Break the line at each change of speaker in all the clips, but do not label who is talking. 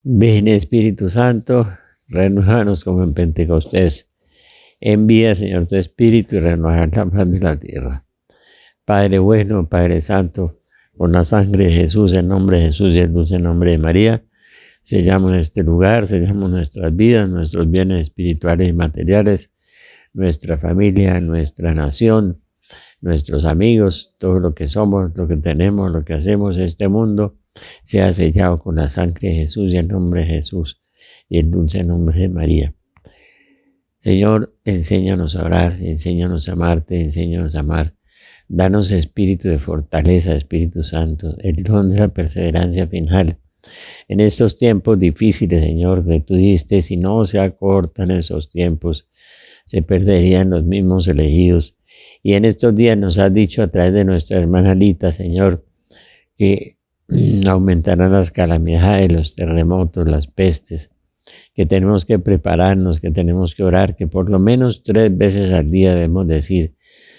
Ven Espíritu Santo, renuévanos como en Pentecostés. Envía, Señor, tu Espíritu y renueva la faz de la tierra. Padre bueno, Padre Santo, por la sangre de Jesús, en nombre de Jesús y el dulce nombre de María, sellamos este lugar, sellamos nuestras vidas, nuestros bienes espirituales y materiales, nuestra familia, nuestra nación, nuestros amigos, todo lo que somos, lo que tenemos, lo que hacemos, este mundo, sea sellado con la sangre de Jesús y el nombre de Jesús y el dulce nombre de María. Señor, enséñanos a orar, enséñanos a amarte, enséñanos a amar. Danos espíritu de fortaleza, Espíritu Santo, el don de la perseverancia final. En estos tiempos difíciles, Señor, que tú diste, si no se acortan esos tiempos, se perderían los mismos elegidos. Y en estos días nos has dicho a través de nuestra hermana Lita, Señor, que aumentarán las calamidades, los terremotos, las pestes, que tenemos que prepararnos, que tenemos que orar, que por lo menos 3 veces al día debemos decir,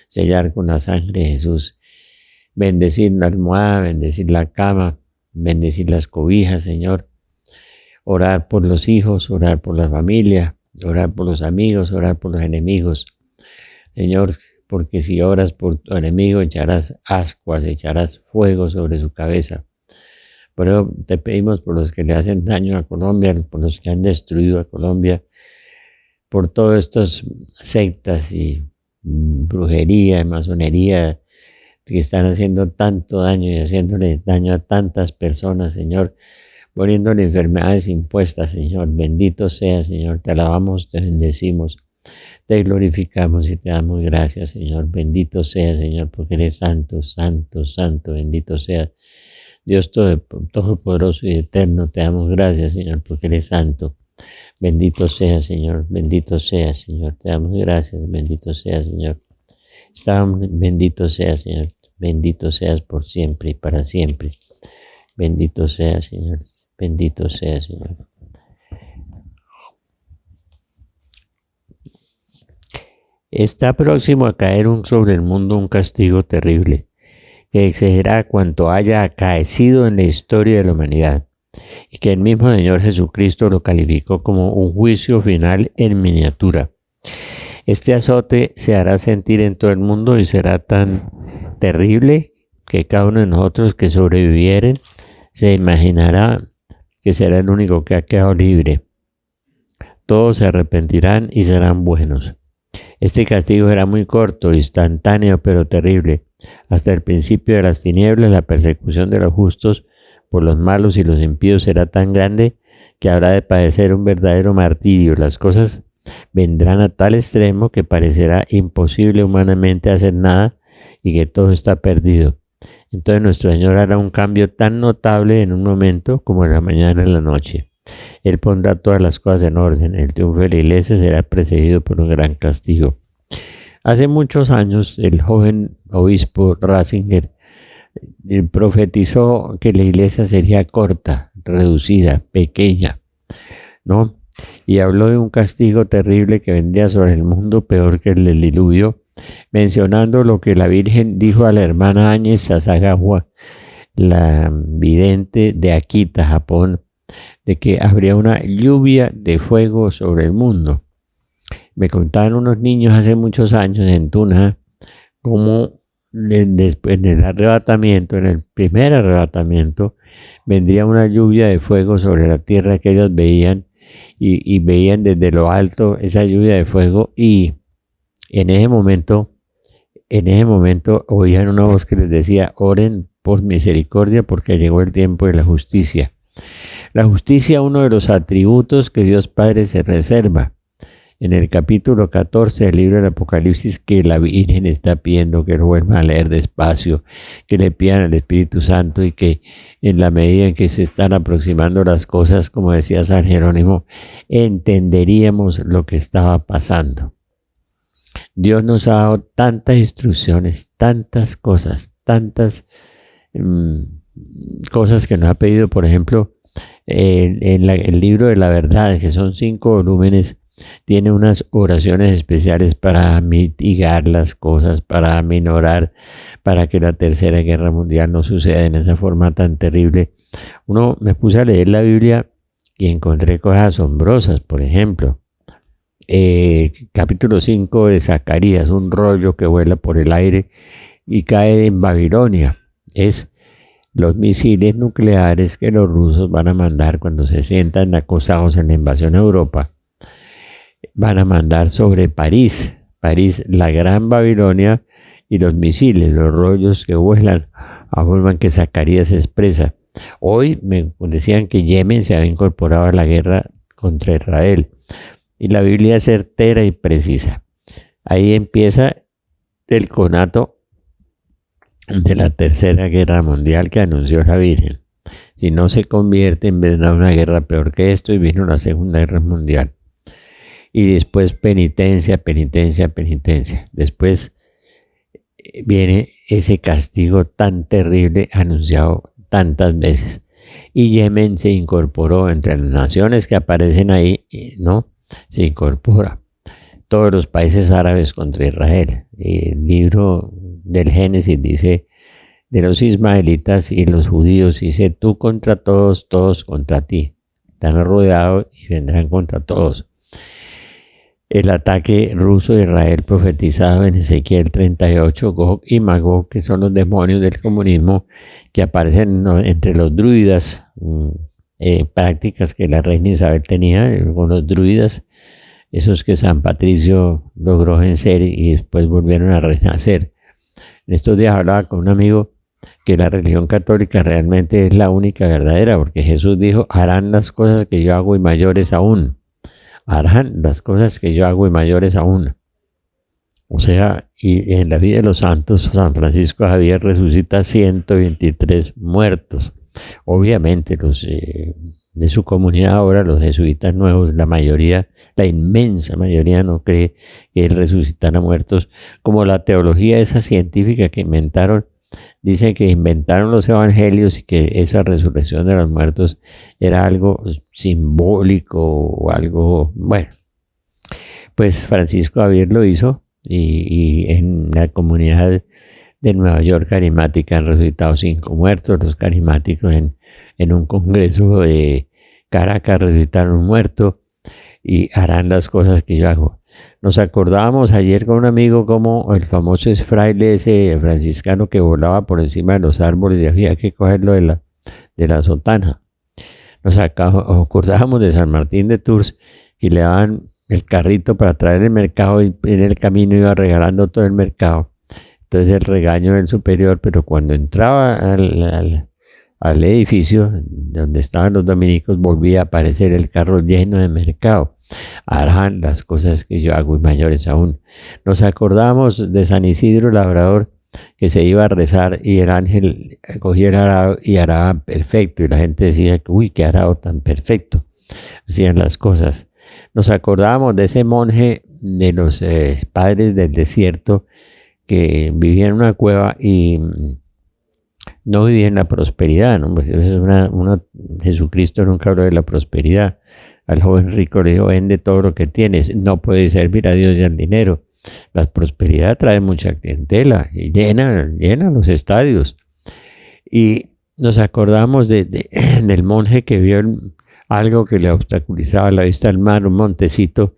sellar con la sangre de Jesús, bendecir la almohada, bendecir la cama, bendecir las cobijas, Señor, orar por los hijos, orar por la familia, orar por los amigos, orar por los enemigos, Señor, porque si oras por tu enemigo echarás ascuas, echarás fuego sobre su cabeza. Por eso te pedimos por los que le hacen daño a Colombia, por los que han destruido a Colombia, por todas estas sectas y brujería, masonería, que están haciendo tanto daño y haciéndole daño a tantas personas, Señor, poniéndole enfermedades impuestas, Señor. Bendito sea, Señor, te alabamos, te bendecimos, te glorificamos y te damos gracias, Señor. Bendito sea, Señor, porque eres santo, santo, santo, bendito sea. Dios todopoderoso y eterno, te damos gracias, Señor, porque eres santo. Bendito sea, Señor, bendito sea, Señor. Te damos gracias, bendito sea, Señor. Bendito sea, Señor. Bendito seas por siempre y para siempre. Bendito sea, Señor. Bendito sea, Señor. Está próximo a caer sobre el mundo un castigo terrible, que excederá cuanto haya acaecido en la historia de la humanidad, y que el mismo Señor Jesucristo lo calificó como un juicio final en miniatura. Este azote se hará sentir en todo el mundo y será tan terrible que cada uno de nosotros que sobrevivieren se imaginará que será el único que ha quedado libre. Todos se arrepentirán y serán buenos. Este castigo será muy corto, instantáneo, pero terrible. Hasta el principio de las tinieblas, la persecución de los justos por los malos y los impíos será tan grande que habrá de padecer un verdadero martirio. Las cosas vendrán a tal extremo que parecerá imposible humanamente hacer nada y que todo está perdido. Entonces nuestro Señor hará un cambio tan notable en un momento como en la mañana y en la noche. Él pondrá todas las cosas en orden. El triunfo de la iglesia será precedido por un gran castigo. Hace muchos años, el joven obispo Ratzinger profetizó que la iglesia sería corta, reducida, pequeña, ¿no? Y habló de un castigo terrible que vendría sobre el mundo, peor que el del diluvio, mencionando lo que la Virgen dijo a la hermana Áñez Sasagawa, la vidente de Akita, Japón, de que habría una lluvia de fuego sobre el mundo. Me contaban unos niños hace muchos años en Tunja, cómo después en el arrebatamiento, en el primer arrebatamiento, vendría una lluvia de fuego sobre la tierra que ellos veían y veían desde lo alto esa lluvia de fuego, y en ese momento oían una voz que les decía: oren por misericordia porque llegó el tiempo de la justicia. La justicia, uno de los atributos que Dios Padre se reserva. En el capítulo 14 del libro del Apocalipsis, que la Virgen está pidiendo que lo vuelvan a leer despacio, que le pidan al Espíritu Santo, y que en la medida en que se están aproximando las cosas, como decía San Jerónimo, entenderíamos lo que estaba pasando. Dios nos ha dado tantas instrucciones, tantas cosas, tantas cosas que nos ha pedido. Por ejemplo, el libro de la verdad, que son 5 volúmenes, tiene unas oraciones especiales para mitigar las cosas, para aminorar, para que la Tercera Guerra Mundial no suceda en esa forma tan terrible. Me puse a leer la Biblia y encontré cosas asombrosas. Por ejemplo, capítulo 5 de Zacarías, un rollo que vuela por el aire y cae en Babilonia. Es los misiles nucleares que los rusos van a mandar cuando se sientan acosados en la invasión a Europa. Van a mandar sobre París, la gran Babilonia, y los misiles, los rollos que vuelan, a forma en que Zacarías se expresa. Hoy me decían que Yemen se había incorporado a la guerra contra Israel. Y la Biblia es certera y precisa. Ahí empieza el conato de la Tercera Guerra Mundial que anunció la Virgen. Si no se convierte, en vez de una guerra peor que esto, y vino la Segunda Guerra Mundial. Y después penitencia, penitencia, penitencia. Después viene ese castigo tan terrible anunciado tantas veces. Y Yemen se incorporó entre las naciones que aparecen ahí, ¿no? Se incorpora. Todos los países árabes contra Israel. El libro del Génesis dice de los ismaelitas y los judíos, dice tú contra todos, todos contra ti. Están rodeados y vendrán contra todos. El ataque ruso de Israel profetizado en Ezequiel 38, Gog y Magog, que son los demonios del comunismo que aparecen entre los druidas, prácticas que la reina Isabel tenía con los druidas, esos que San Patricio logró vencer y después volvieron a renacer. En estos días hablaba con un amigo que la religión católica realmente es la única verdadera, porque Jesús dijo, harán las cosas que yo hago y mayores aún. Harán las cosas que yo hago y mayores aún. O sea, y en la vida de los santos, San Francisco Javier resucita 123 muertos. Obviamente los de su comunidad ahora, los jesuitas nuevos, la mayoría, la inmensa mayoría no cree que él resucitara muertos, como la teología esa científica que inventaron. Dice que inventaron los evangelios y que esa resurrección de los muertos era algo simbólico o algo, bueno. Pues Francisco Javier lo hizo y en la comunidad de Nueva York carismática han resucitado 5 muertos. Los carismáticos en un congreso de Caracas resucitaron un muerto y harán las cosas que yo hago. Nos acordábamos ayer con un amigo como el famoso fraile ese franciscano que volaba por encima de los árboles y había que cogerlo de la sotana. Nos acordábamos de San Martín de Tours, que le daban el carrito para traer el mercado y en el camino iba regalando todo el mercado. Entonces el regaño del superior, pero cuando entraba al edificio donde estaban los dominicos volvía a aparecer el carro lleno de mercado. Harán las cosas que yo hago y mayores aún. Nos acordamos de San Isidro Labrador, que se iba a rezar y el ángel cogía el arado y araba perfecto, y la gente decía, uy, qué arado tan perfecto. Hacían las cosas. Nos acordamos de ese monje de los padres del desierto que vivía en una cueva y no vivía en la prosperidad, ¿no? Pues Jesucristo nunca habló de la prosperidad. Al joven rico le dijo, vende todo lo que tienes, no puedes servir a Dios y al dinero. La prosperidad trae mucha clientela y llena los estadios. Y nos acordamos del monje que vio algo que le obstaculizaba la vista al mar, un montecito,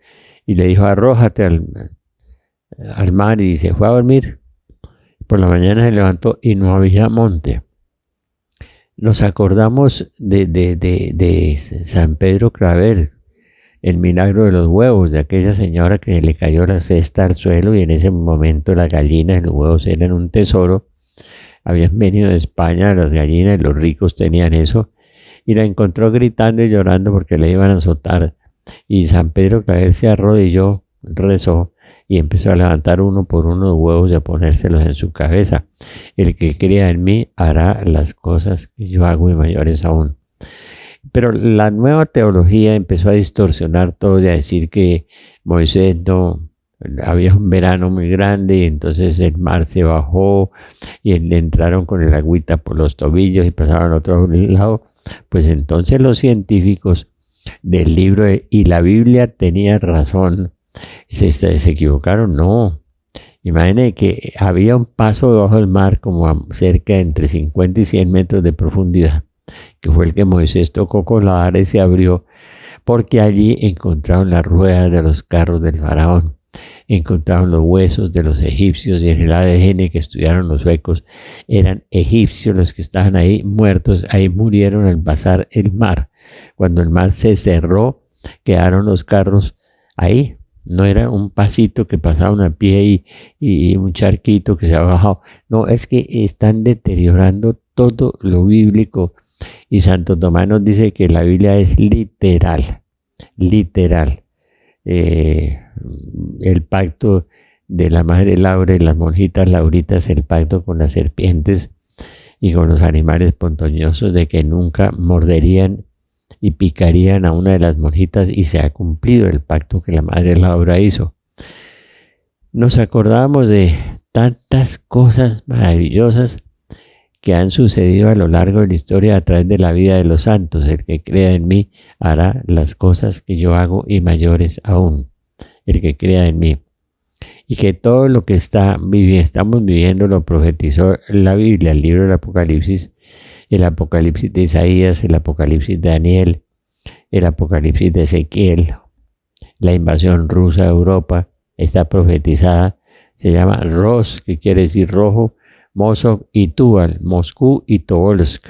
y le dijo, arrójate al mar, y se fue a dormir. Por la mañana se levantó y no había monte. Nos acordamos de San Pedro Claver, el milagro de los huevos, de aquella señora que le cayó la cesta al suelo y en ese momento las gallinas y los huevos eran un tesoro. Habían venido de España las gallinas y los ricos tenían eso. Y la encontró gritando y llorando porque le iban a azotar. Y San Pedro Claver se arrodilló, rezó y empezó a levantar uno por uno los huevos y a ponérselos en su cabeza. El que crea en mí hará las cosas que yo hago y mayores aún. Pero la nueva teología empezó a distorsionar todo y a decir que Moisés no, había un verano muy grande y entonces el mar se bajó y le entraron con el agüita por los tobillos y pasaron al otro lado. Pues entonces los científicos del libro y la Biblia tenía razón. Se equivocaron, no. Imaginen que había un paso debajo del mar como a cerca de entre 50 y 100 metros de profundidad, que fue el que Moisés tocó con la vara y se abrió, porque allí encontraron las ruedas de los carros del faraón, encontraron los huesos de los egipcios, y en el ADN que estudiaron los suecos eran egipcios los que estaban ahí muertos. Ahí murieron al pasar el mar. Cuando el mar se cerró, quedaron los carros ahí. No era un pasito que pasaban a pie y un charquito que se ha bajado. No, es que están deteriorando todo lo bíblico. Y Santo Tomás nos dice que la Biblia es literal, literal. El pacto de la Madre Laura y las monjitas lauritas, el pacto con las serpientes y con los animales ponzoñosos, de que nunca morderían y picarían a una de las monjitas, y se ha cumplido el pacto que la Madre Laura hizo. Nos acordamos de tantas cosas maravillosas que han sucedido a lo largo de la historia a través de la vida de los santos. El que crea en mí hará las cosas que yo hago y mayores aún. El que crea en mí. Y que todo lo que estamos viviendo lo profetizó la Biblia, el libro del Apocalipsis, el Apocalipsis de Isaías, el Apocalipsis de Daniel, el Apocalipsis de Ezequiel. La invasión rusa a Europa está profetizada, se llama Ros, que quiere decir rojo, Mosov y Tuval, Moscú y Tobolsk.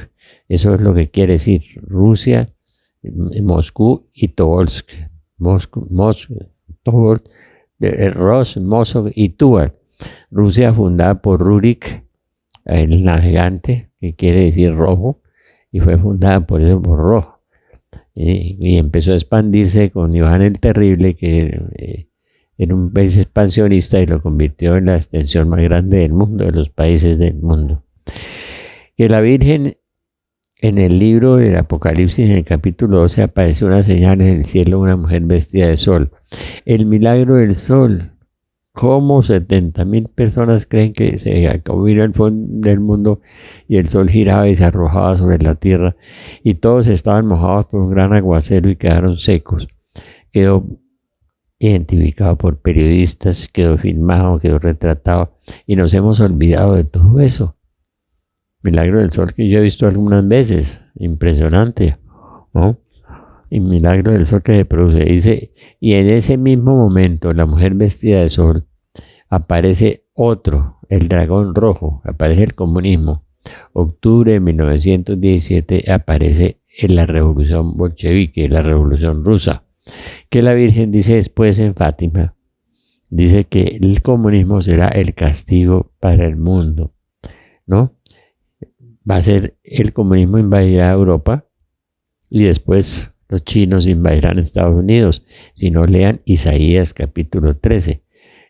Eso es lo que quiere decir Rusia, Moscú y Tobolsk. Ros, Mosov y Tuval. Rusia fundada por Rurik, el navegante, que quiere decir rojo, y fue fundada por eso, por rojo. Y empezó a expandirse con Iván el Terrible, que era un país expansionista, y lo convirtió en la extensión más grande del mundo, de los países del mundo. Que la Virgen, en el libro del Apocalipsis, en el capítulo 12, apareció una señal en el cielo, una mujer vestida de sol. El milagro del sol. ¿Cómo 70.000 personas creen que se acabó el fondo del mundo y el sol giraba y se arrojaba sobre la tierra, y todos estaban mojados por un gran aguacero y quedaron secos? Quedó identificado por periodistas, quedó filmado, quedó retratado, y nos hemos olvidado de todo eso. Milagro del sol que yo he visto algunas veces, impresionante, ¿no? Y milagro del sol que se produce, dice, y en ese mismo momento la mujer vestida de sol, aparece otro, el dragón rojo, aparece el comunismo. Octubre de 1917 aparece en la revolución bolchevique, la revolución rusa, que la Virgen dice después en Fátima, dice que el comunismo será el castigo para el mundo, ¿no? Va a ser el comunismo, invadirá Europa, y después los chinos invadirán Estados Unidos. Si no, lean Isaías capítulo 13.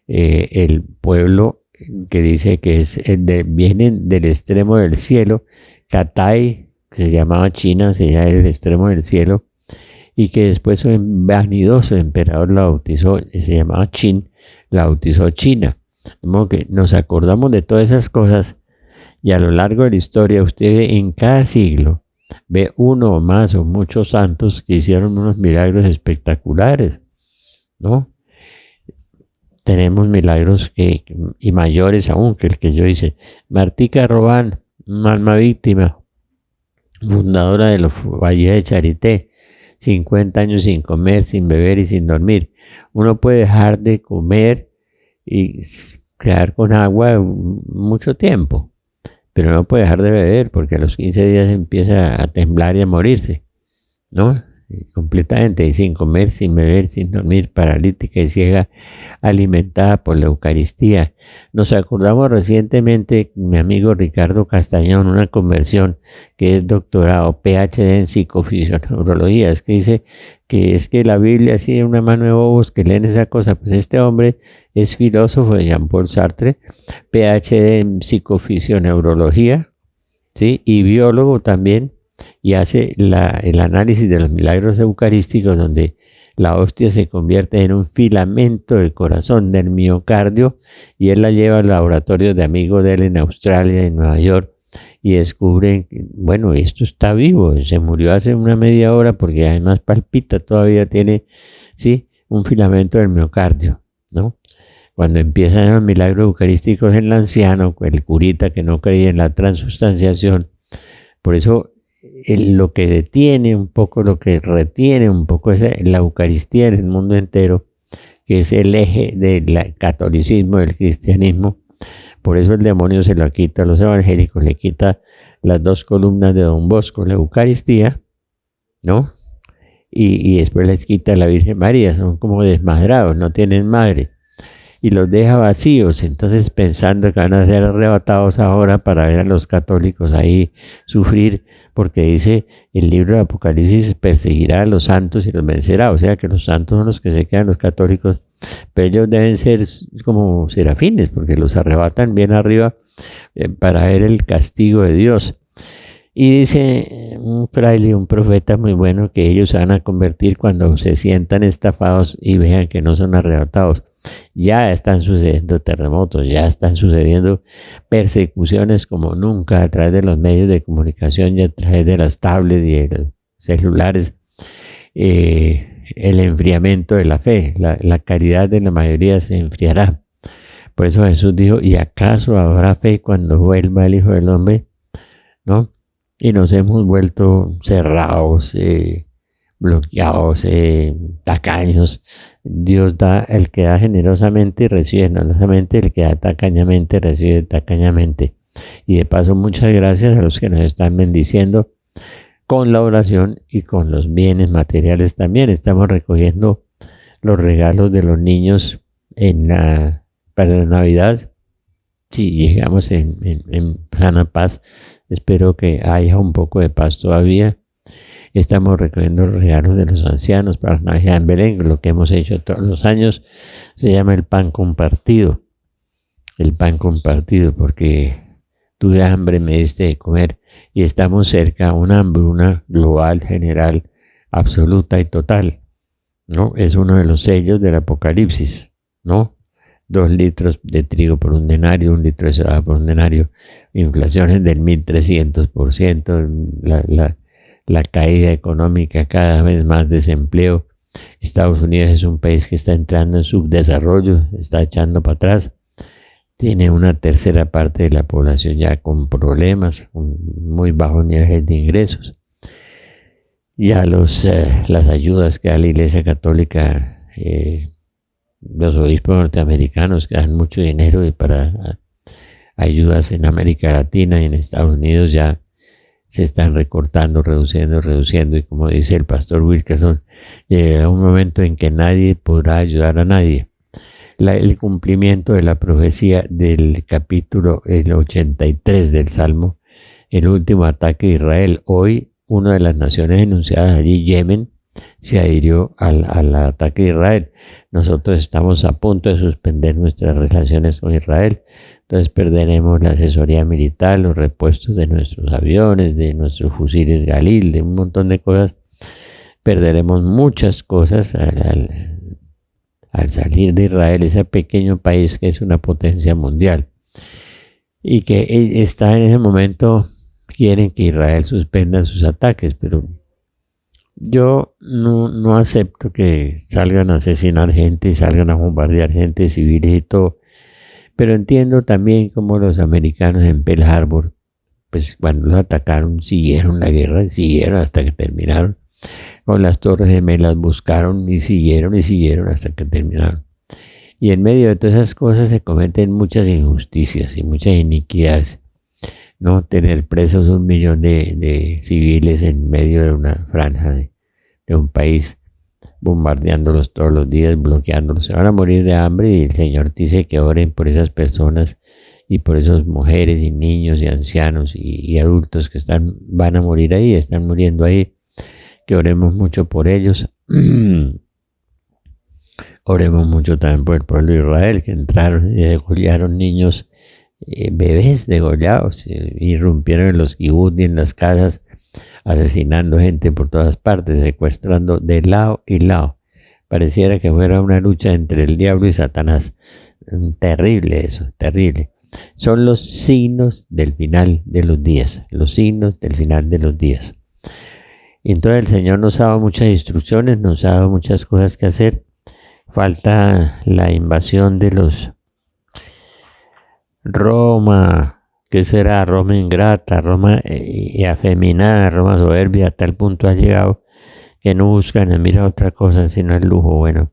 El pueblo que dice que vienen del extremo del cielo, Katai, que se llamaba China, sería el extremo del cielo, y que después un vanidoso emperador la bautizó, se llamaba Qin, la bautizó China. De modo que nos acordamos de todas esas cosas, y a lo largo de la historia usted ve en cada siglo, ve uno o más o muchos santos que hicieron unos milagros espectaculares, ¿no? Tenemos milagros y mayores aún que el que yo hice. Martica Robán, una alma víctima, fundadora de los Valles de Charité, 50 años sin comer, sin beber y sin dormir. Uno puede dejar de comer y quedar con agua mucho tiempo, pero no puede dejar de beber, porque a los 15 días empieza a temblar y a morirse, ¿no? Completamente, y sin comer, sin beber, sin dormir, paralítica y ciega, alimentada por la Eucaristía. Nos acordamos recientemente, mi amigo Ricardo Castañón, una conversión, que es doctorado, PhD en psicofisioneurología, es que dice que es que la Biblia así una mano de bobos que leen esa cosa. Pues este hombre es filósofo de Jean-Paul Sartre, PhD en psicofisioneurología, ¿sí? Y biólogo también, y hace el análisis de los milagros eucarísticos, donde la hostia se convierte en un filamento del corazón, del miocardio, y él la lleva al laboratorio de amigos de él en Australia, en Nueva York, y descubren, bueno, esto está vivo, se murió hace una media hora, porque además palpita, todavía tiene, sí, un filamento del miocardio, ¿no? Cuando empiezan los milagros eucarísticos en el anciano, el curita que no creía en la transustanciación, por eso lo que detiene un poco, lo que retiene un poco es la Eucaristía en el mundo entero, que es el eje del catolicismo, del cristianismo. Por eso el demonio se lo quita a los evangélicos, le quita las dos columnas de Don Bosco, la Eucaristía, ¿no? Y después les quita a la Virgen María, son como desmadrados, no tienen madre. Y los deja vacíos, entonces pensando que van a ser arrebatados ahora para ver a los católicos ahí sufrir, porque dice el libro de Apocalipsis, perseguirá a los santos y los vencerá, o sea que los santos son los que se quedan, los católicos, pero ellos deben ser como serafines, porque los arrebatan bien arriba para ver el castigo de Dios. Y dice un fraile, un profeta muy bueno, que ellos se van a convertir cuando se sientan estafados y vean que no son arrebatados. Ya están sucediendo terremotos, ya están sucediendo persecuciones como nunca a través de los medios de comunicación y a través de las tablets y de los celulares. El enfriamiento de la fe, la caridad de la mayoría se enfriará. Por eso Jesús dijo, ¿y acaso habrá fe cuando vuelva el Hijo del Hombre? ¿No? Y nos hemos vuelto cerrados, bloqueados, tacaños. Dios da, el que da generosamente y recibe generosamente, el que da tacañamente recibe tacañamente. Y de paso, muchas gracias a los que nos están bendiciendo con la oración y con los bienes materiales también. Estamos recogiendo los regalos de los niños para la Navidad. Si llegamos en sana paz, espero que haya un poco de paz todavía. Estamos recogiendo los regalos de los ancianos para la Navidad en Belén. Lo que hemos hecho todos los años se llama el pan compartido. El pan compartido, porque tuve hambre, me diste de comer, y estamos cerca a una hambruna global, general, absoluta y total, ¿no? Es uno de los sellos del Apocalipsis, ¿no? 2 litros de trigo por un denario, 1 litro de cebada por un denario, inflaciones del 1300%, la caída económica, cada vez más desempleo. Estados Unidos es un país que está entrando en subdesarrollo, está echando para atrás. Tiene una tercera parte de la población ya con problemas, con muy bajos niveles de ingresos. Ya las ayudas que da la Iglesia Católica, los obispos norteamericanos que dan mucho dinero para ayudas en América Latina y en Estados Unidos ya se están recortando, reduciendo, y como dice el pastor Wilkerson, llegará un momento en que nadie podrá ayudar a nadie. El cumplimiento de la profecía del capítulo 83 del Salmo, el último ataque de Israel. Hoy, una de las naciones enunciadas allí, Yemen, se adhirió al ataque de Israel. Nosotros estamos a punto de suspender nuestras relaciones con Israel. Entonces perderemos la asesoría militar, los repuestos de nuestros aviones, de nuestros fusiles Galil, de un montón de cosas. Perderemos muchas cosas al salir de Israel, ese pequeño país que es una potencia mundial. Y que está en ese momento, quieren que Israel suspenda sus ataques, pero yo no acepto que salgan a asesinar gente y salgan a bombardear gente civil y todo. Pero entiendo también cómo los americanos en Pearl Harbor, pues cuando los atacaron, siguieron la guerra, siguieron hasta que terminaron. Con las Torres Gemelas buscaron y siguieron hasta que terminaron. Y en medio de todas esas cosas se cometen muchas injusticias y muchas iniquidades. No tener presos 1 millón de civiles en medio de una franja de un país, bombardeándolos todos los días, bloqueándolos. Se van a morir de hambre y el Señor dice que oren por esas personas y por esas mujeres y niños y ancianos y adultos que van a morir ahí, están muriendo ahí. Que oremos mucho por ellos. Oremos mucho también por el pueblo de Israel, que entraron y degollaron niños, bebés degollados, irrumpieron en los kibutz y en las casas, asesinando gente por todas partes, secuestrando de lado y lado. Pareciera que fuera una lucha entre el diablo y Satanás. Terrible eso, terrible. Son los signos del final de los días, los signos del final de los días. Y entonces el Señor nos ha dado muchas instrucciones, nos ha dado muchas cosas que hacer. Falta la invasión de los Roma, ¿Qué será? Roma ingrata, Roma afeminada, Roma soberbia, a tal punto ha llegado que no buscan ni mira otra cosa sino el lujo. Bueno,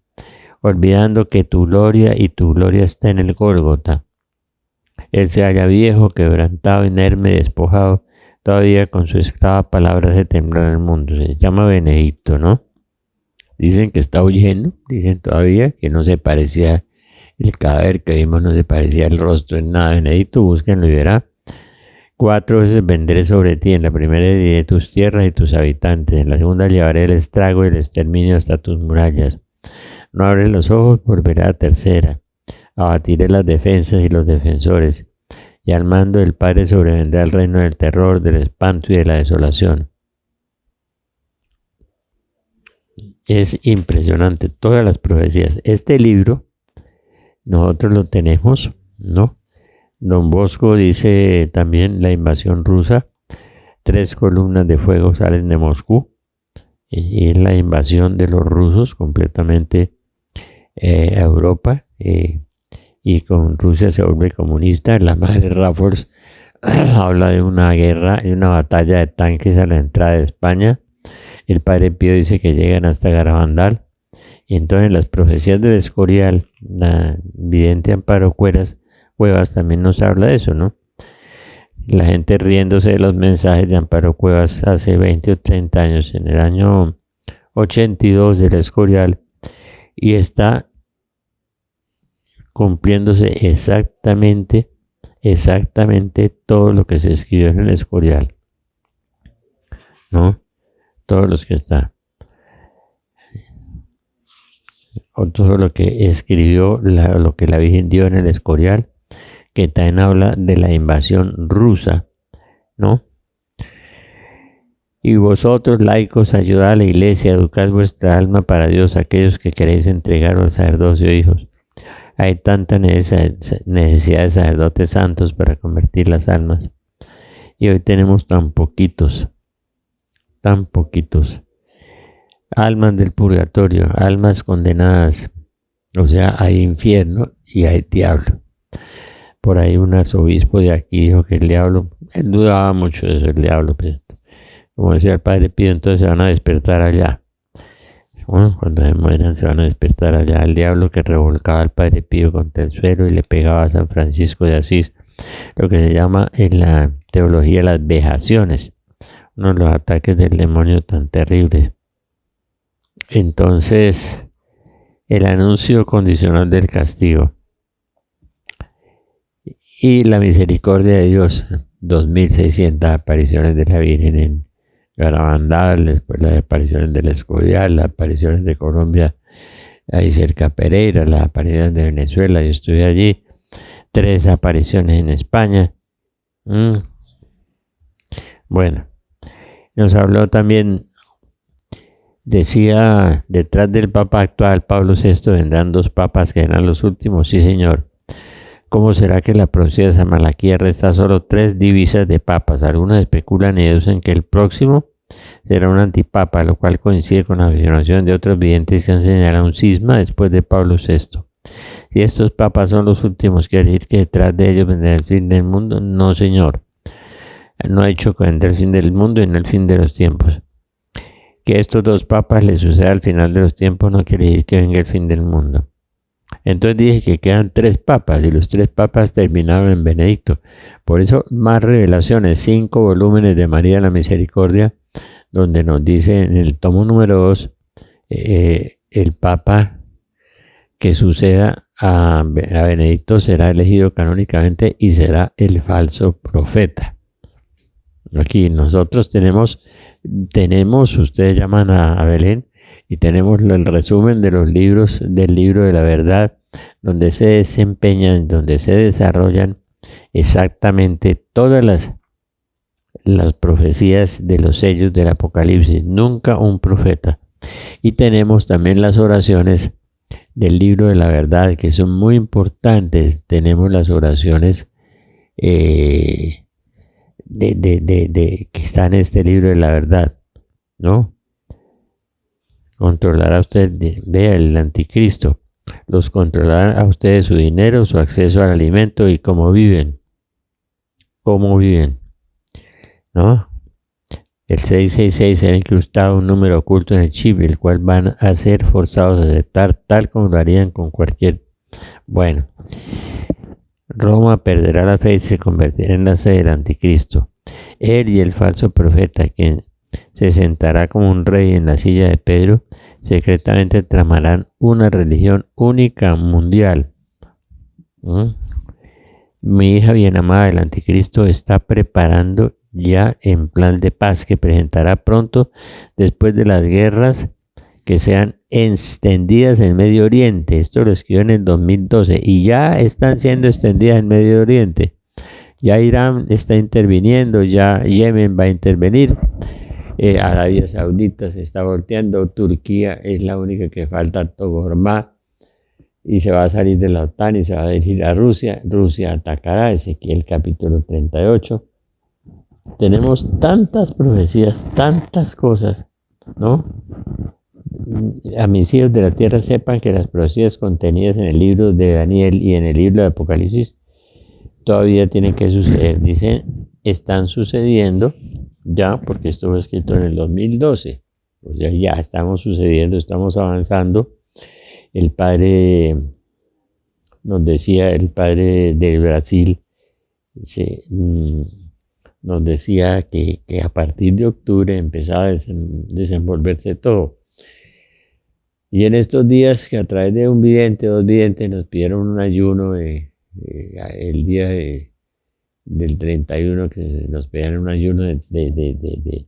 olvidando que tu gloria y tu gloria está en el Gólgota. Él se halla viejo, quebrantado, inerme, despojado, todavía con su esclava palabra de temblar el mundo. Se llama Benedicto, ¿no? Dicen que está huyendo, dicen todavía que no se parecía, el cadáver que vimos no se parecía el rostro en nada. Benedicto, búsquenlo y verá. 4 veces vendré sobre ti, en la primera heriré tus tierras y tus habitantes, en la segunda llevaré el estrago y el exterminio hasta tus murallas. No abres los ojos, volverá a tercera, abatiré las defensas y los defensores, y al mando del Padre sobrevendrá el reino del terror, del espanto y de la desolación. Es impresionante todas las profecías. Este libro nosotros lo tenemos, ¿no? Don Bosco dice también la invasión rusa, 3 columnas de fuego salen de Moscú, y es la invasión de los rusos completamente a Europa, y con Rusia se vuelve comunista. La madre Raffles habla de una guerra y una batalla de tanques a la entrada de España. El Padre Pío dice que llegan hasta Garabandal. Y entonces las profecías del Escorial, la vidente Amparo Cuevas también nos habla de eso, ¿no? La gente riéndose de los mensajes de Amparo Cuevas hace 20 o 30 años, en el año 82 del Escorial, y está cumpliéndose exactamente todo lo que se escribió en el Escorial, ¿no? Todos los que está, o todo lo que escribió, lo que la Virgen dio en el Escorial, que también habla de la invasión rusa, ¿no? Y vosotros, laicos, ayudad a la iglesia, educad vuestra alma para Dios, aquellos que queréis entregar al sacerdocio, hijos. Hay tanta necesidad de sacerdotes santos para convertir las almas. Y hoy tenemos tan poquitos. Almas del purgatorio, almas condenadas. O sea, hay infierno y hay diablo. Por ahí un arzobispo de aquí dijo que el diablo, él dudaba mucho de eso, el diablo. Pues, como decía el Padre Pío, entonces se van a despertar allá. Bueno, cuando se mueran se van a despertar allá. El diablo que revolcaba al Padre Pío contra el suelo y le pegaba a San Francisco de Asís, lo que se llama en la teología las vejaciones, uno de los ataques del demonio tan terribles. Entonces, el anuncio condicional del castigo y la misericordia de Dios, 2600 apariciones de la Virgen en Garabandal, después las apariciones del Escorial, las apariciones de Colombia, ahí cerca Pereira, las apariciones de Venezuela, yo estuve allí, 3 apariciones en España. Bueno, nos habló también, decía, detrás del Papa actual, Pablo VI, vendrán 2 papas que eran los últimos, sí señor. ¿Cómo será que la profecía de San Malaquías resta solo 3 divisas de papas? Algunos especulan y deducen que el próximo será un antipapa, lo cual coincide con la afirmación de otros videntes que han señalado un cisma después de Pablo VI. Si estos papas son los últimos, ¿quiere decir que detrás de ellos vendrá el fin del mundo? No, señor. No ha dicho que vendrá el fin del mundo y no el fin de los tiempos. Que estos 2 papas les suceda al final de los tiempos no quiere decir que venga el fin del mundo. Entonces dije que quedan 3 papas y los 3 papas terminaron en Benedicto. Por eso más revelaciones, 5 volúmenes de María de la Misericordia, donde nos dice en el tomo número 2, el papa que suceda a Benedicto será elegido canónicamente y será el falso profeta. Aquí nosotros tenemos, ustedes llaman a Belén, y tenemos el resumen de los libros del libro de la verdad, donde se desempeñan, donde se desarrollan exactamente todas las profecías de los sellos del Apocalipsis, nunca un profeta. Y tenemos también las oraciones del libro de la verdad, que son muy importantes. Tenemos las oraciones que están en este libro de la verdad, ¿no? Controlará usted, vea el anticristo, los controlará a ustedes su dinero, su acceso al alimento y cómo viven. cómo viven, ¿no? El 666 será incrustado un número oculto en el chip, el cual van a ser forzados a aceptar tal como lo harían con cualquier. Bueno, Roma perderá la fe y se convertirá en la sede del anticristo. Él y el falso profeta, quien se sentará como un rey en la silla de Pedro, secretamente tramarán una religión única mundial. Mi hija bien amada, el anticristo está preparando ya en plan de paz que presentará pronto después de las guerras que sean extendidas en Medio Oriente. Esto lo escribió en el 2012 y ya están siendo extendidas en Medio Oriente. Ya Irán está interviniendo, ya Yemen va a intervenir, Arabia Saudita se está volteando, Turquía es la única que falta, Togo y se va a salir de la OTAN y se va a dirigir a Rusia. Rusia atacará, Ezequiel capítulo 38. Tenemos tantas profecías, tantas cosas, ¿no? A mis hijos de la tierra sepan que las profecías contenidas en el libro de Daniel y en el libro de Apocalipsis todavía tienen que suceder. Dicen, están sucediendo ya, porque esto fue escrito en el 2012. O sea, ya estamos sucediendo, estamos avanzando. El padre nos decía, el padre de Brasil, nos decía que a partir de octubre empezaba a desenvolverse todo. Y en estos días que a través de un vidente, dos videntes nos pidieron un ayuno el día del 31, que nos pedían un ayuno de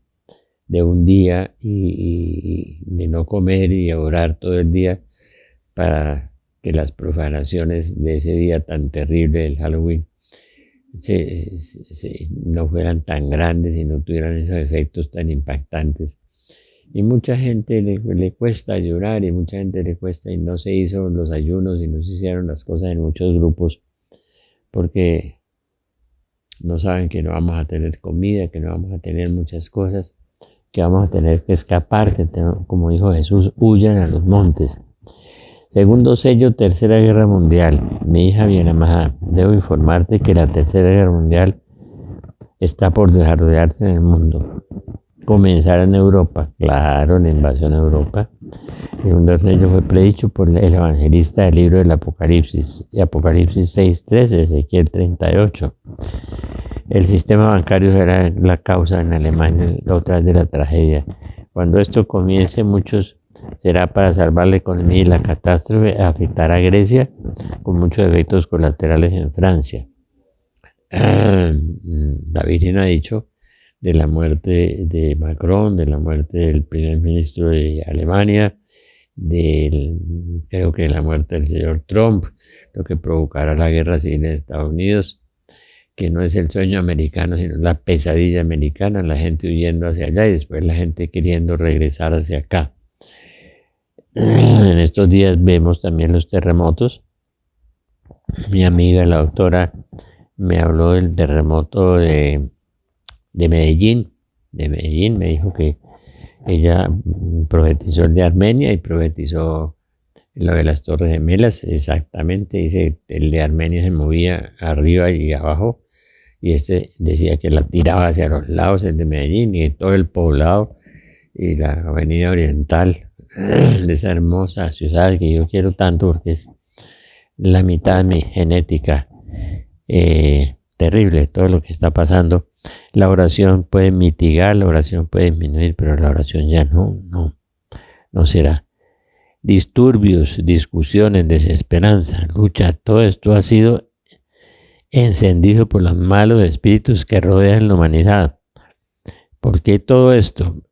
un día y de no comer y orar todo el día para que las profanaciones de ese día tan terrible del Halloween no fueran tan grandes y no tuvieran esos efectos tan impactantes. Y mucha gente le cuesta llorar y mucha gente le cuesta y no se hizo los ayunos y no se hicieron las cosas en muchos grupos porque no saben que no vamos a tener comida, que no vamos a tener muchas cosas, que vamos a tener que escapar, que como dijo Jesús, huyan a los montes. Segundo sello, Tercera Guerra Mundial. Mi hija bien amada, debo informarte que la Tercera Guerra Mundial está por desarrollarse en el mundo. Comenzará en Europa, claro, la invasión a Europa. El segundo sello fue predicho por el evangelista del libro del Apocalipsis, Apocalipsis 6.3, Ezequiel 38. El sistema bancario será la causa en Alemania, otra vez de la tragedia. Cuando esto comience, muchos será para salvar la economía y la catástrofe afectará a Grecia con muchos efectos colaterales en Francia. La Virgen ha dicho de la muerte de Macron, de la muerte del primer ministro de Alemania, creo que de la muerte del señor Trump, lo que provocará la guerra civil en Estados Unidos, que no es el sueño americano, sino la pesadilla americana, la gente huyendo hacia allá y después la gente queriendo regresar hacia acá. En estos días vemos también los terremotos. Mi amiga, la doctora, me habló del terremoto de Medellín. De Medellín me dijo que ella profetizó el de Armenia y profetizó lo de las Torres Gemelas. Exactamente, dice, el de Armenia se movía arriba y abajo y este decía que la tiraba hacia los lados, el de Medellín, y todo el poblado y la avenida oriental de esa hermosa ciudad que yo quiero tanto porque es la mitad de mi genética. Terrible todo lo que está pasando. La oración puede mitigar, la oración puede disminuir, pero la oración ya no será. Disturbios, discusiones, desesperanza, lucha, todo esto ha sido encendido por los malos espíritus que rodean la humanidad. ¿Por qué todo esto?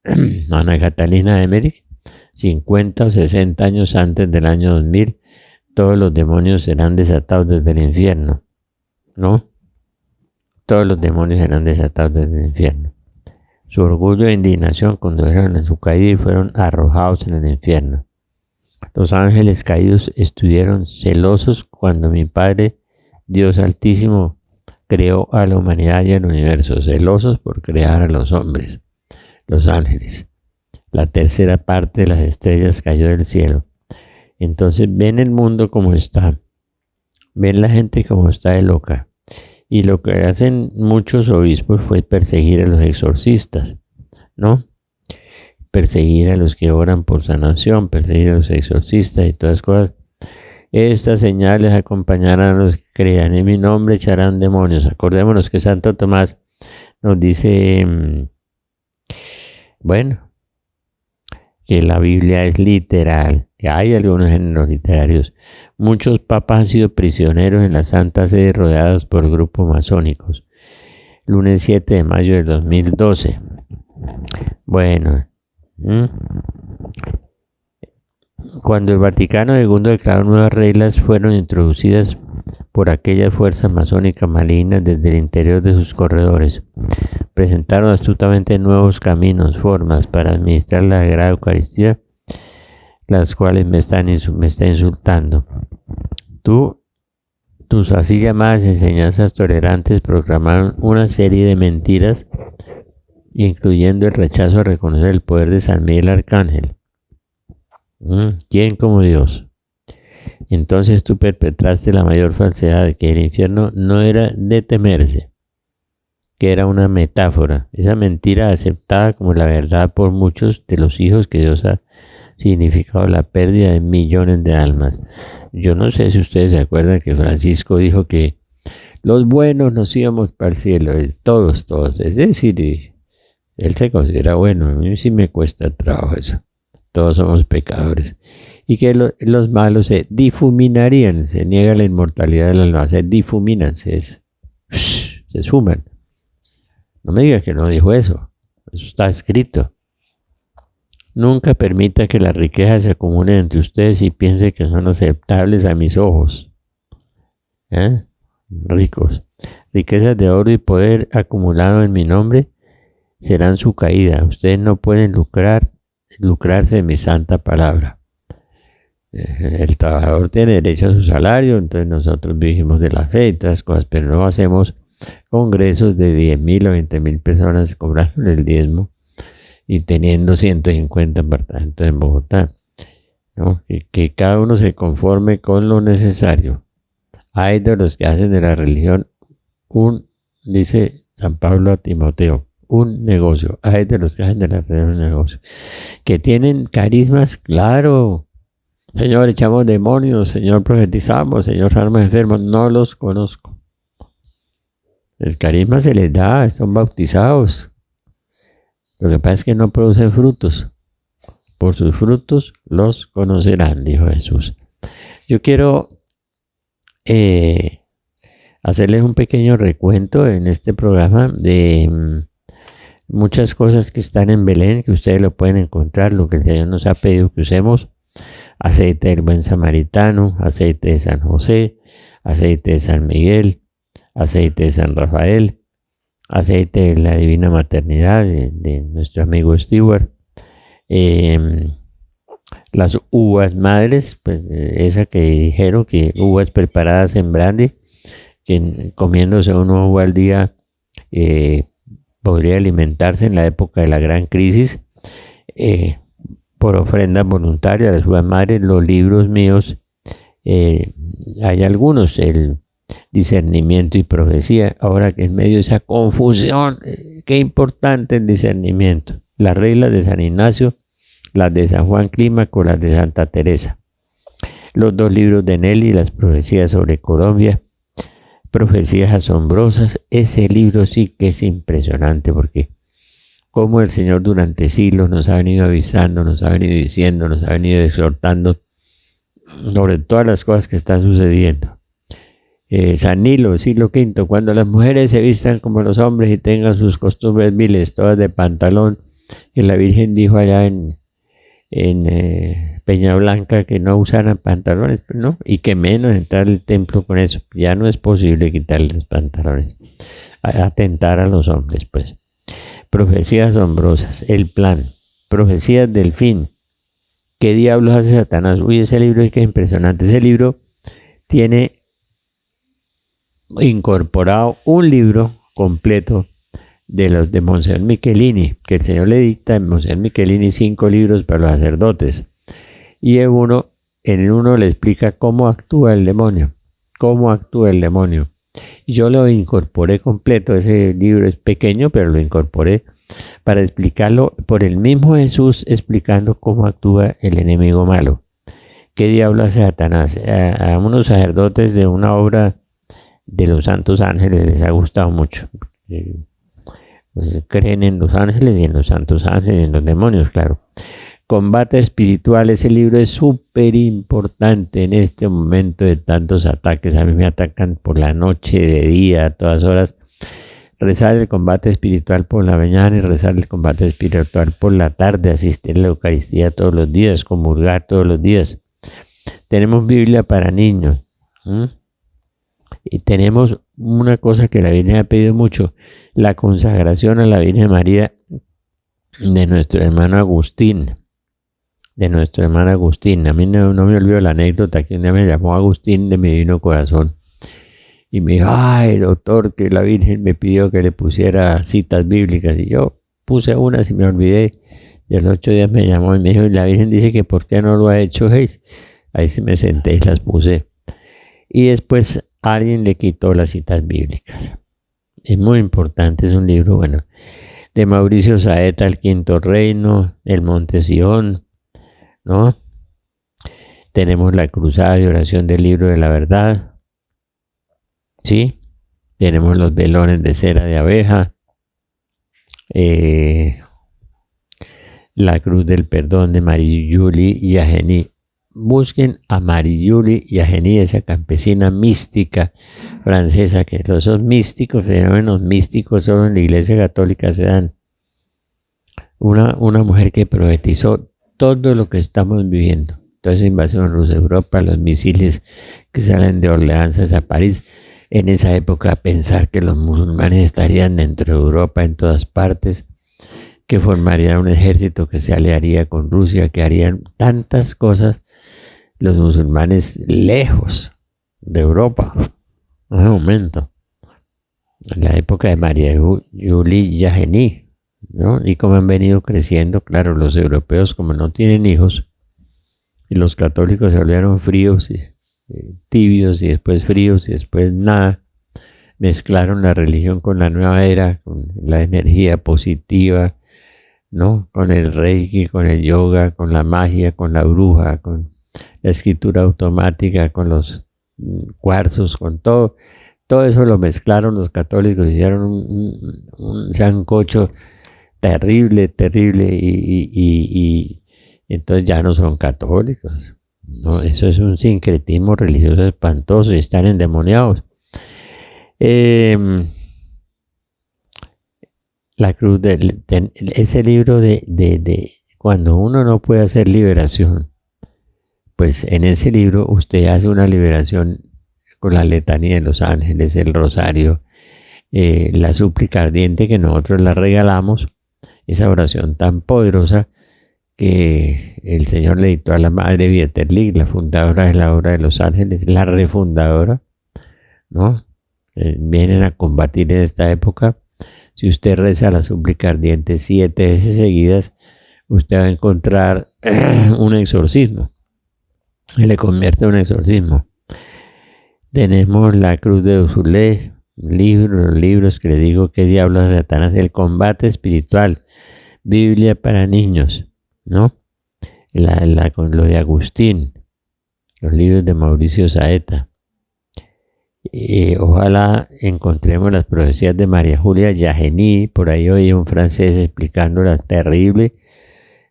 Ana Catalina Emmerich, 50 o 60 años antes del año 2000, todos los demonios serán desatados desde el infierno, ¿no? Todos los demonios serán desatados desde el infierno. Su orgullo e indignación condujeron a su caída y fueron arrojados en el infierno. Los ángeles caídos estuvieron celosos cuando mi Padre, Dios Altísimo, creó a la humanidad y al universo, celosos por crear a los hombres, los ángeles. La tercera parte de las estrellas cayó del cielo. Entonces ven el mundo como está, ven la gente como está de loca. Y lo que hacen muchos obispos fue perseguir a los exorcistas, ¿no? Perseguir a los que oran por sanación, perseguir a los exorcistas y todas cosas. Estas señales acompañarán a los que crean en mi nombre, echarán demonios. Acordémonos que Santo Tomás nos dice, bueno, que la Biblia es literal, que hay algunos géneros literarios. Muchos papas han sido prisioneros en la Santa Sede rodeados por grupos masónicos. Lunes 7 de mayo del 2012. Bueno, cuando el Vaticano II declaró nuevas reglas, fueron introducidas por aquellas fuerzas masónicas malignas desde el interior de sus corredores. Presentaron astutamente nuevos caminos, formas para administrar la Sagrada Eucaristía, las cuales me está insultando. Tus así llamadas enseñanzas tolerantes proclamaron una serie de mentiras, incluyendo el rechazo a reconocer el poder de San Miguel Arcángel. ¿Quién como Dios? Entonces tú perpetraste la mayor falsedad, de que el infierno no era de temerse, que era una metáfora, esa mentira aceptada como la verdad por muchos de los hijos que Dios ha significado la pérdida de millones de almas. Yo no sé si ustedes se acuerdan que Francisco dijo que los buenos nos íbamos para el cielo, todos, es decir, él se considera bueno. A mí sí me cuesta trabajo eso, todos somos pecadores, y que los malos se difuminarían, se niega la inmortalidad del alma, se difuminan, se esfuman. No me digas que no dijo eso, eso está escrito. Nunca permita que las riquezas se acumulen entre ustedes y piense que son aceptables a mis ojos. Ricos. Riquezas de oro y poder acumulado en mi nombre serán su caída. Ustedes no pueden lucrarse de mi santa palabra. El trabajador tiene derecho a su salario, entonces nosotros vivimos de la fe y todas las cosas, pero no hacemos congresos de 10,000 o 20,000 personas cobrando el diezmo y teniendo 150 apartamentos en Bogotá, ¿no? Que cada uno se conforme con lo necesario. Hay de los que hacen de la religión dice San Pablo a Timoteo, un negocio. Hay de los que hacen de la religión un negocio. Que tienen carismas, claro. Señor, echamos demonios, Señor, profetizamos, Señor, sanamos enfermos. No los conozco. El carisma se les da, son bautizados. Lo que pasa es que no producen frutos. Por sus frutos los conocerán, dijo Jesús. Yo quiero hacerles un pequeño recuento en este programa de muchas cosas que están en Belén, que ustedes lo pueden encontrar, lo que el Señor nos ha pedido que usemos. Aceite del Buen Samaritano, aceite de San José, aceite de San Miguel, aceite de San Rafael, aceite de la Divina Maternidad de nuestro amigo Stewart, las uvas madres, pues, esa que dijeron que uvas preparadas en brandy, que comiéndose una uva al día podría alimentarse en la época de la gran crisis, por ofrendas voluntarias, las uvas madres. Los libros míos, hay algunos, el discernimiento y profecía. Ahora que en medio de esa confusión, qué importante el discernimiento. Las reglas de San Ignacio, las de San Juan Clímaco, las de Santa Teresa. Los 2 libros de Nelly, las profecías sobre Colombia, profecías asombrosas. Ese libro sí que es impresionante, porque como el Señor durante siglos nos ha venido avisando, nos ha venido diciendo, nos ha venido exhortando sobre todas las cosas que están sucediendo. San Nilo, siglo V, cuando las mujeres se vistan como los hombres y tengan sus costumbres viles, todas de pantalón, que la Virgen dijo allá en Peña Blanca que no usaran pantalones, ¿no? Y que menos entrar al templo con eso. Ya no es posible quitarle los pantalones, atentar a los hombres, pues. Profecías asombrosas, el plan, profecías del fin. ¿Qué diablos hace Satanás? Uy, ese libro es que es impresionante. Ese libro tiene incorporado un libro completo de los de Monseñor Michelini, que el Señor le dicta a Monseñor Michelini 5 libros para los sacerdotes. Y en uno le explica cómo actúa el demonio, Y yo lo incorporé completo, ese libro es pequeño, pero lo incorporé para explicarlo por el mismo Jesús, explicando cómo actúa el enemigo malo. ¿Qué diablo hace Satanás? A unos sacerdotes de una obra de los santos ángeles les ha gustado mucho. Pues creen en los ángeles y en los santos ángeles y en los demonios, claro. Combate espiritual, ese libro es súper importante en este momento de tantos ataques. A mí me atacan por la noche, de día, a todas horas. Rezar el combate espiritual por la mañana y rezar el combate espiritual por la tarde, asistir a la Eucaristía todos los días, comulgar todos los días. Tenemos Biblia para niños. Y tenemos una cosa que la Virgen ha pedido mucho, la consagración a la Virgen María de nuestro hermano Agustín. A mí no me olvido la anécdota que un día me llamó Agustín de mi divino corazón y me dijo, ay doctor, que la Virgen me pidió que le pusiera citas bíblicas, y yo puse unas y me olvidé, y a los 8 días me llamó y me dijo, y la Virgen dice que por qué no lo ha hecho. Ahí sí me senté y las puse, y después alguien le quitó las citas bíblicas. Es muy importante, es un libro, bueno, de Mauricio Saeta, El Quinto Reino, El Monte Sion, ¿no? Tenemos la cruzada de oración del Libro de la Verdad, ¿sí? Tenemos los velones de cera de abeja, la cruz del perdón de Marie-Julie Yageni. Busquen a Marie-Julie Yageni, esa campesina mística francesa, que esos místicos, fenómenos místicos solo en la Iglesia Católica se dan. Una mujer que profetizó todo lo que estamos viviendo. Toda esa invasión rusa a Europa, los misiles que salen de Orleans hacia París. En esa época pensar que los musulmanes estarían dentro de Europa en todas partes, que formarían un ejército que se aliaría con Rusia, que harían tantas cosas los musulmanes lejos de Europa. En un momento, en la época de Marie-Julie Yageni, ¿no? Y como han venido creciendo, claro, los europeos como no tienen hijos, y los católicos se volvieron fríos y tibios, y después fríos y después nada, mezclaron la religión con la nueva era, con la energía positiva, ¿no? Con el reiki, con el yoga, con la magia, con la bruja, con la escritura automática, con los cuarzos, con todo eso lo mezclaron los católicos, hicieron un sancocho terrible, y entonces ya no son católicos, ¿no? Eso es un sincretismo religioso espantoso y están endemoniados. La cruz ese libro de cuando uno no puede hacer liberación, pues en ese libro usted hace una liberación con la letanía de los ángeles, el rosario, la súplica ardiente que nosotros la regalamos, esa oración tan poderosa que el Señor le dictó a la Madre Vieterlig, la fundadora de la obra de los ángeles, la refundadora, ¿no? Vienen a combatir en esta época. Si usted reza la súplica ardiente 7 veces seguidas, usted va a encontrar un exorcismo. Y le convierte en un exorcismo. Tenemos la cruz de Usulé, libros que le digo que diablos a Satanás, el combate espiritual, Biblia para niños, ¿no? Con lo de Agustín, los libros de Mauricio Saeta. Ojalá encontremos las profecías de María Julia Yageni. Por ahí oí un francés explicándolas terrible.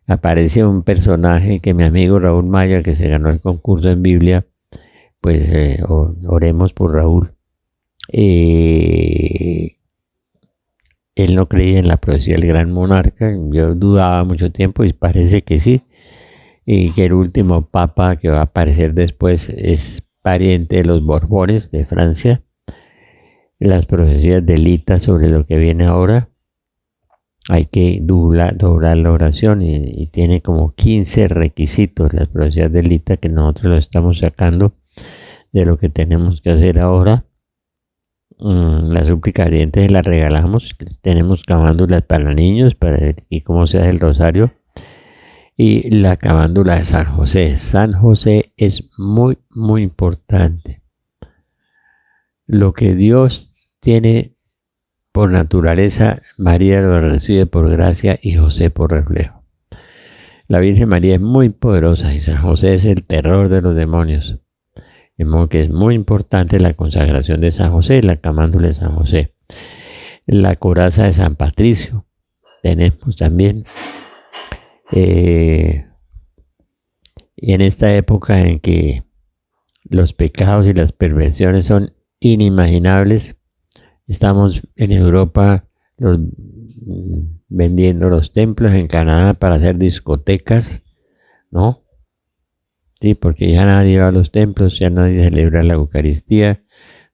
Aparece un personaje que mi amigo Raúl Maya, que se ganó el concurso en Biblia, pues oremos por Raúl. Él no creía en la profecía del gran monarca, yo dudaba mucho tiempo y parece que sí, y que el último papa que va a aparecer después es pariente de los Borbones de Francia. Las profecías de Lita sobre lo que viene ahora, hay que doblar la oración y tiene como 15 requisitos las profecías de Lita, que nosotros lo estamos sacando de lo que tenemos que hacer ahora. La súplica ardiente la regalamos, tenemos camándulas para niños y cómo se hace el rosario, y la camándula de San José. San José es muy, muy importante. Lo que Dios tiene por naturaleza, María lo recibe por gracia y José por reflejo. La Virgen María es muy poderosa y San José es el terror de los demonios. De modo que es muy importante la consagración de San José, la camándula de San José. La coraza de San Patricio tenemos también. Y en esta época en que los pecados y las perversiones son inimaginables, estamos en Europa vendiendo los templos, en Canadá para hacer discotecas, ¿no? Sí, porque ya nadie va a los templos, ya nadie celebra la Eucaristía.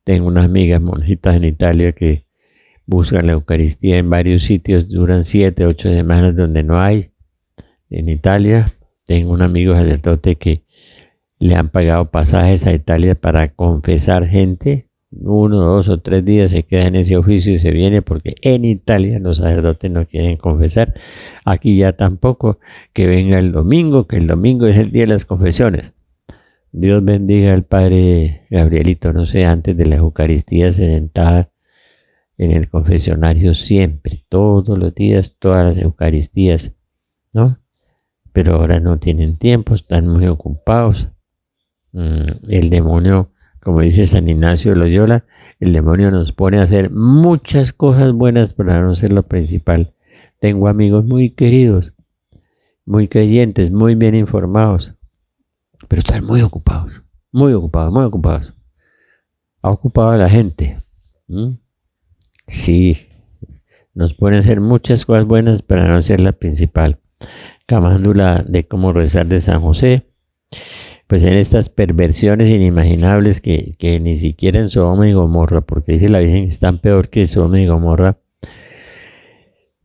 Tengo unas amigas monjitas en Italia que buscan la Eucaristía en varios sitios, duran 7, 8 semanas donde no hay. En Italia tengo un amigo sacerdote que le han pagado pasajes a Italia para confesar gente. 1, 2 o 3 días se queda en ese oficio y se viene porque en Italia los sacerdotes no quieren confesar. Aquí ya tampoco, que venga el domingo, que el domingo es el día de las confesiones. Dios bendiga al padre Gabrielito, no sé, antes de la Eucaristía se sentaba en el confesionario siempre, todos los días, todas las Eucaristías, ¿no? Pero ahora no tienen tiempo, están muy ocupados. El demonio, como dice San Ignacio de Loyola, el demonio nos pone a hacer muchas cosas buenas para no ser lo principal. Tengo amigos muy queridos, muy creyentes, muy bien informados, pero están muy ocupados, muy ocupados, muy ocupados. Ha ocupado a la gente. Sí, nos pone a hacer muchas cosas buenas para no ser la principal. Camándula de cómo rezar de San José. Pues en estas perversiones inimaginables que ni siquiera en Sodoma y Gomorra, porque dice la Virgen que están peor que Sodoma y Gomorra.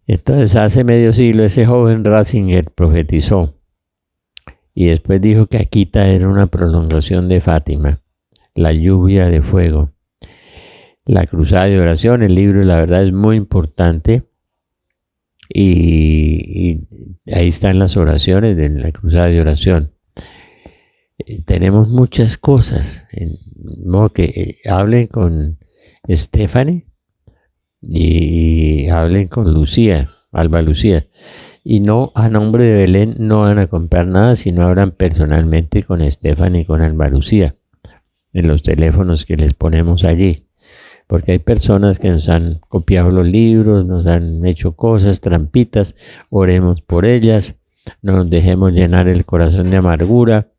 Entonces hace medio siglo ese joven Ratzinger profetizó y después dijo que Akita era una prolongación de Fátima, la lluvia de fuego. La cruzada de oración, el libro, la verdad es muy importante y ahí están las oraciones de la cruzada de oración. Tenemos muchas cosas, en modo que hablen con Stephanie y hablen con Lucía, Alba Lucía, y no a nombre de Belén no van a comprar nada, sino hablan personalmente con Stephanie y con Alba Lucía en los teléfonos que les ponemos allí, porque hay personas que nos han copiado los libros, nos han hecho cosas, trampitas. Oremos por ellas, no nos dejemos llenar el corazón de amargura.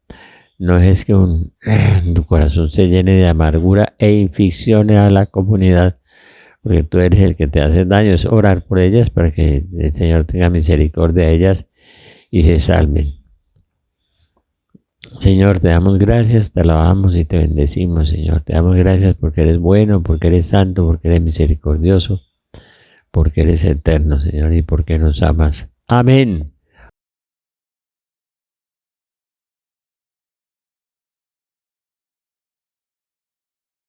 No es que tu corazón se llene de amargura e inficcione a la comunidad, porque tú eres el que te hace daño. Es orar por ellas para que el Señor tenga misericordia de ellas y se salven. Señor, te damos gracias, te alabamos y te bendecimos, Señor. Te damos gracias porque eres bueno, porque eres santo, porque eres misericordioso, porque eres eterno, Señor, y porque nos amas. Amén.